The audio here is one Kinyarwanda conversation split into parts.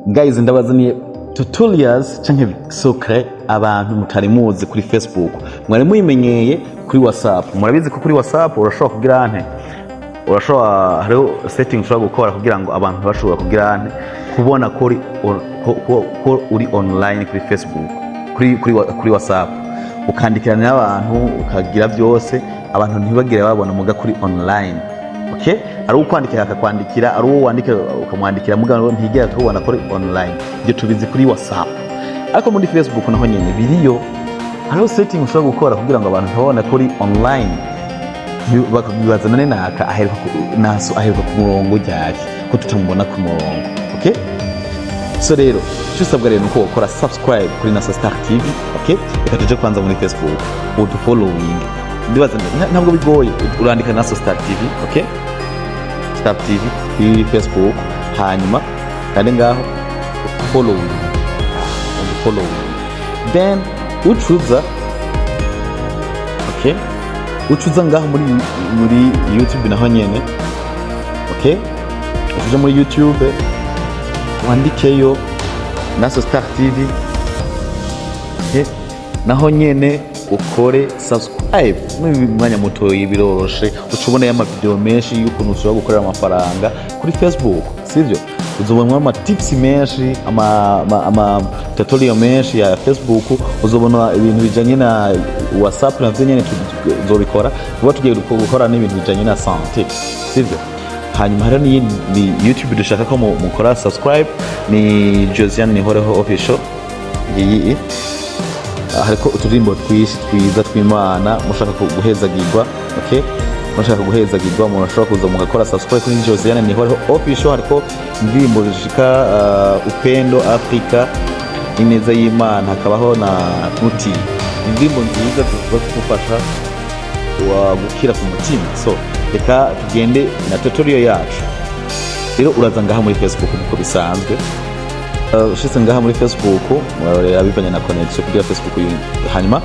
guys ndabazaniye tutorials canke secret abantu mutari muzi kuri Facebook. Mwari muyimenyeye kuri WhatsApp. Murabizi ko kuri WhatsApp urashobora kugira ante, urashobora hariho settings ushobora gukora kugira ngo abantu bashobora kugira ante kubona ko uri online kuri Facebook, kuri WhatsApp, ukandikirana n'abantu ukagira byose, abantu ntibagire babona muga kuri online. Okay, ari ukwandikira akakwandikira, ari uwo wandikira ukamwandikira mugabo ntigera tubona kuri online. Ibyo tubizi kuri WhatsApp, ariko muri Facebook naho nyene biriyo, hariho setting ushobora gukora kugira ngo abantu babone kuri online. Bakabibaza nane naka aheruka Naason aheruka ku murongo ryari ko tutamubona ku murongo. Okay, so rero cyusabwa rero nuko ukora subscribe kuri Naason TV. Okay, reka tuje kwanza muri Facebook udu following. Ndibaza ntabwo bigoye, urandika Naason TV. Okay, Star TV kuri Facebook, hanyuma kandi ngaho follow, then ucuza. Okay, ucuza ngaho muri YouTube naho nyene. Okay, ucuza muri YouTube wandikeyo Naason TV. Okay, naho nyene ukore subscribe. Mwanya muto y'ibiroroshe ucubona ya video menshi y'ukuntu ushobora gukorera amafaranga kuri Facebook, sivyo? Uzobona ama tips menshi, ama tutorial menshi ya Facebook, uzobona ibintu bijanye na WhatsApp na nyene tuzobikora. Vuba tugiye gukora n'ibintu bijanye na santé, sivyo? Hanyuma hari ni YouTube dushaka ko mukora subscribe, ni Josiane Nihoreho official. Iyi hariko uturimbo twiza tw'Imana mushaka guhezagirwa. Okay, mushaka guhezagirwa murashobora kuza mugakora subscribe kuri Josiane Nihoreho official. Hariko indirimbo zishika upendo Afrika, ineza y'Imana, hakabaho na muti, indirimbo nziza zizofasha wa gukira ku mutima. So reka tugende na tutorial yacu. Rero uraza ngaha muri Facebook uko bisanzwe. Ushitse ngaha muri Facebook murareba bivanye na connection kugira Facebook hanyuma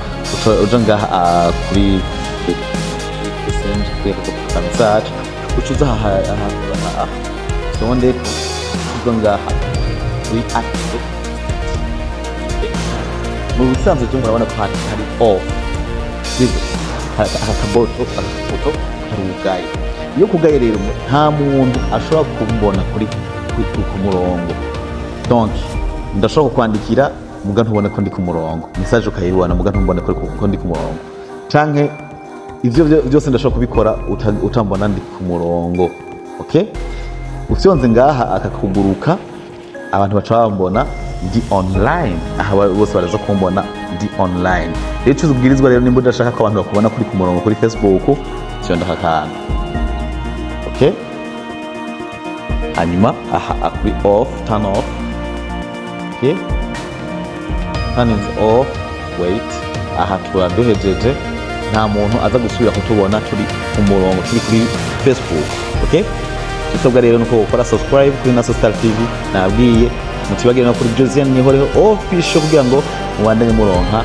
uja ngaha kuri send kwa message ucuza aha sonde ucuza ngaha kuri active. Mu bisanzwe cyo murabona ko hari off, sivyo? Akaboto karugaye. Iyo kugaye rero nta muntu ashobora kumbona kuri ku murongo. Donc ndashobora kukwandikira muga ntubone ko ndi ku murongo, message ukayibona muga ntubone ko ndi ku murongo, canke ivyo byose ndashobora kubikora utambona ndi ku murongo. Okay, ufyonze ngaha akakuguruka abantu baca bambona ndi online. Aha bose baraza kumbona ndi online. Rero cyuzubwirizwa rero nimba udashaka ko abantu bakubona kuri ku murongo kuri Facebook, cyo ndahakana. Okay, hanyuma aha kuri off, turn off. Okay, turn it off. Wait, aha turaduhejeje, nta muntu aza gusubira kutubona turi ku murongo turi kuri Facebook. Okay, cyusabwa rero nuko ukora subscribe kuri Naason TV. Nabwiye mutibagire no kuri Josiane Nihoreho official kugira ngo mubandanye muronka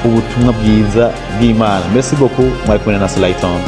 ubutumwa bwiza bw'Imana. Merci beaucoup, mwari kumwe na Naason.